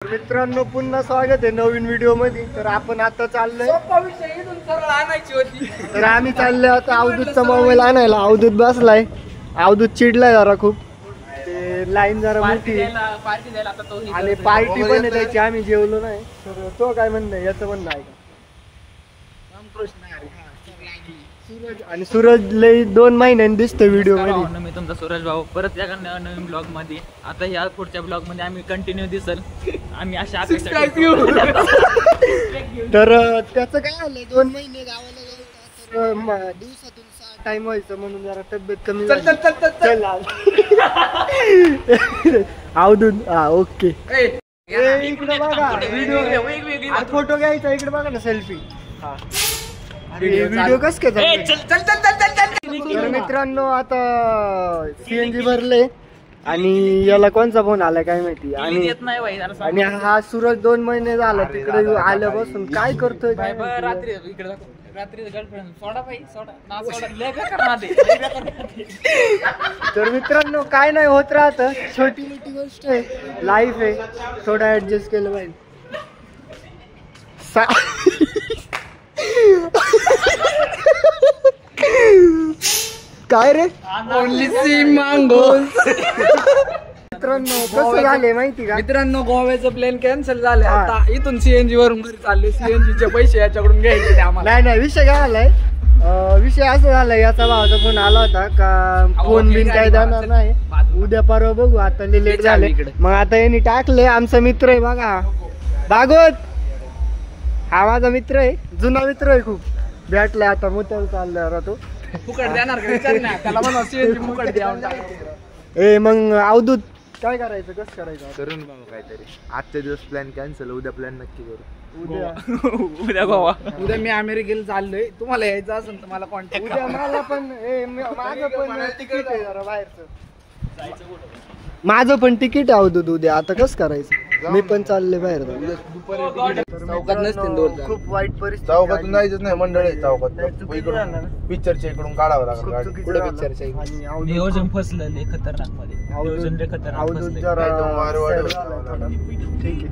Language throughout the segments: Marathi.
मित्रांनो पुन्हा स्वागत आहे नवीन व्हिडिओ मध्ये। तर आपण आता चाललोय, तर आम्ही चाललोय आता अवधूतचा मोबाईल आणायला। अवधूत बसलाय, अवधूत चिडलाय जरा खूप, ते लाईन जरा मोठी आणि पार्टी पण आहे त्याची, आम्ही जेवलो नाही। तर तो काय म्हणणं आहे, याचं म्हणणं आहे का? सूरज आणि सूरज लई 2 महिन्यांनी दिसतो व्हिडिओ मध्ये। मी तुमचा सूरज भाऊ परत या नवीन ब्लॉग मध्ये। आता या पुढच्या ब्लॉग मध्ये आम्ही कंटिन्यू दिसल, आम्ही अशा तर त्याचं काय झालंय, 2 महिने गावाला गेलो तर दिवसातून 6 टाइम व्हायचं, म्हणून जरा तब्येत कमी झाली। अवधूत ओके, इकडे बघा व्हिडिओ, फोटो घ्यायचा, इकडे बघा ना सेल्फी। व्हिडिओ कस काय तर मित्रांनो आता सीएनजी भरले आणि याला कोणचा फोन आलाय काय माहिती, आणि हा सूरज 2 महिने झाला तिकडे आल्यापासून काय करतोय काय रात्री गर्लफ्रेंड सोडा भाई सोडा ना सोडा तर मित्रांनो काय नाही होत राहत, छोटी मोठी गोष्ट आहे, लाईफ आहे, थोडं ऍडजस्ट केलं पाहिजे। काय रे ओनली सी मांगो। मित्रांनो कसं झाले माहिती का मित्रांनो, गोव्याचं प्लॅन कॅन्सल झालं, आता इथून सीएनजी वरून घरी चालले, सीएनजी चे पैसे याच्याकडून घ्यायचे आम्हाला। नाही विषय काय झालाय, विषय असं झालाय, याचा भावाचा फोन आला होता का फोन बिन काय जाणार नाही, उद्या परवा बघू, आता लेट झाले। मग आता यांनी टाकले, आमचा मित्र आहे बघा भागवत, हा माझा मित्र आहे, जुना मित्र आहे खूप, भेटलाय आता मुत्याला चाललाय तो फुकट देणार का विचार ना त्याला, म्हणा सीएनजी फुकट द्यावं। ए मग अवधूत काय करायचं, कसं करायचं करून बघू काहीतरी। आजच्या दिवस प्लॅन कॅन्सल, उद्या प्लॅन नक्की करू। उद्या गोवा, उद्या मी अमेरिकेला चाललोय, तुम्हाला यायचं असेल तर मला कॉन्टॅक्ट उद्या मला पण माझं पण तिकीट आहे जरा बाहेरचं, माझं पण तिकीट आहे अवधूत उद्या, आता कसं करायचं, मी पण चालले बाहेर। खूप वाईट परिस्थिती, चौकातून जायचंच नाही, मंडळ आहे चौकात, पिक्चरच्या इकडून काढावं लागलं, पुढे पिक्चरच्या नियोजन फसलं लय खतरनाक मध्ये, नियोजन लय खतरनाक फसलं। ठीक आहे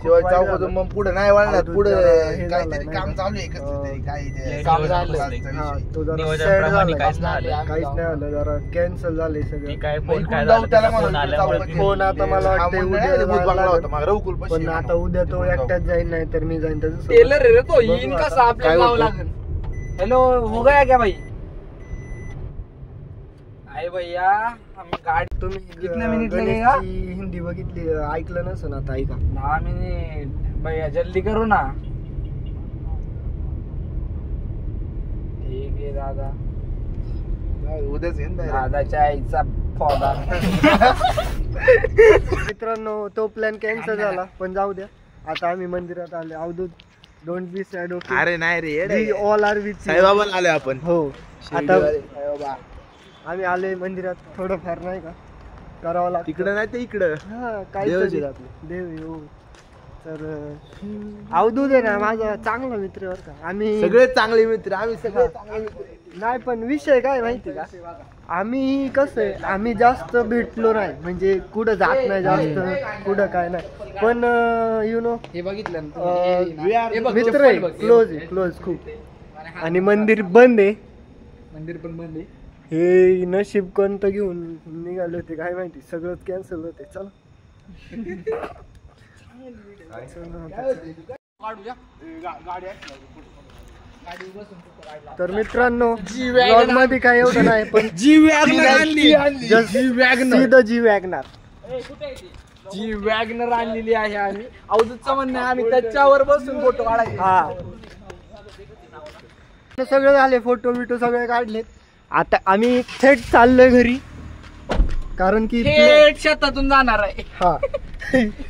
शिवाय चौकातून मग पुढे नाही वळणार, पुढे काहीतरी काम चालू आहे, कसं तरी काही काम झालं, तो जरा सॅड झाला, काहीच नाही आलं, जरा कॅन्सल झाले सगळं। फोन आता मला वाटतं उद्या, पण आता उद्या तो एकटाच जाईल, नाही तर मी जाईन त्याचं। टेलर रे तो, येईन कसा आपल्याला लावं लागेल। हेलो हो गया क्या भाई? अरे भैया हम गाड़ी, तुम्ही कितने मिनिट लगेगा? हिंदी बघितली, ऐकलं नसेल, आता ऐका। 10 मिनिट भैया, जल्दी करो ना। ठीक आहे दादा, उद्याच येईन दादाच्या आईचा पौधा। मित्रांनो तो प्लॅन कॅन्सल झाला, पण जाऊ द्या, आता आम्ही मंदिरात आले। Avdhoot don't be sad, okay? अरे नाही रे, ऑल आर विथ साईबाबा आले आपण। हो, आता आम्ही आले मंदिरात, थोडंफार नाही का करावं लागतं, तिकडं नाही ते इकडं, हा काहीतरी देव हो। तर अवधूत आहे ना माझा चांगला मित्र बरं का, आम्ही सगळे चांगले मित्र, आम्ही सगळे चांगले मित्र। नाही पण विषय काय माहिती का, आम्ही कसं आहे, आम्ही जास्त भेटलो नाही, म्हणजे कुठं जात नाही जास्त, कुठं काय नाही, पण यु नो हे बघितलं मित्र आहे, क्लोज खूप, आणि मंदिर बंद आहे, मंदिर पण बंद आहे। हे नशीब कोणतं घेऊन निघाले होते काय माहिती, सगळंच कॅन्सल होते। चला तर मित्रांनो ब्लॉग मध्ये काय एवढं नाही, पण जी वॅगनर आणली आणलेली आहे आम्ही। अवधूतचं म्हणणं आहे आम्ही त्याच्यावर बसून फोटो काढायचे। हा सगळे झाले, फोटो बिटो सगळे काढलेत, आता आम्ही थेट चाललोय घरी, कारण की शेतातून जाणार आहे हा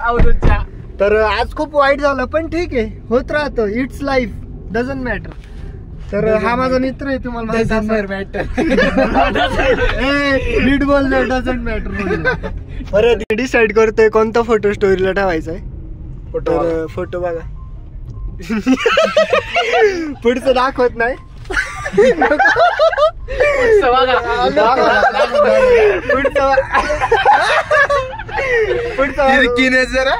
अवधूतच्या। तर आज खूप वाईट झालं, पण ठीक आहे, होत राहतं, इट्स लाईफ, डझंट मॅटर। तर हा माझा मित्र आहे, तुम्हाला नीट बोलतोय, डझंट मॅटर। परत डिसाइड करतोय कोणता फोटो स्टोरीला ठेवायचा आहे, फोटो बघा पुढचं दाखवत नाही। तिरकीने जरा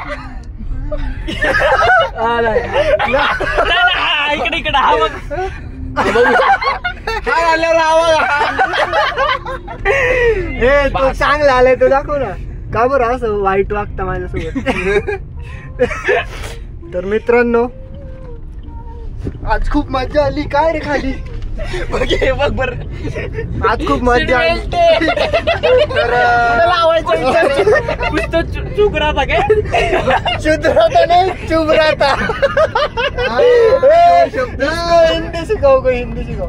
इकडे इकडे हा बघ. हे तो चांगला आलाय तो दाखव ना. का बरं असं वाईट वागता माझ्यासोबत? तर मित्रांनो आज खूप मजा आली. काय रे खाली बघ बर आज खूप मजा आली. तर चुक राहता काय शुद्ध राहता नाही चुप राहता. हिंदी सिखाओ को हिंदी सिखाओ.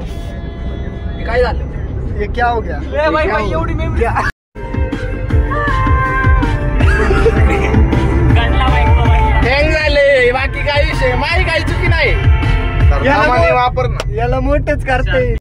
काय झालं ये क्या हो गया? भाई एवढी मेमरी हँग झाले. बाकी काही विषय माझी काही चुकी नाही. वापर ना. याला मोठच करता येईल.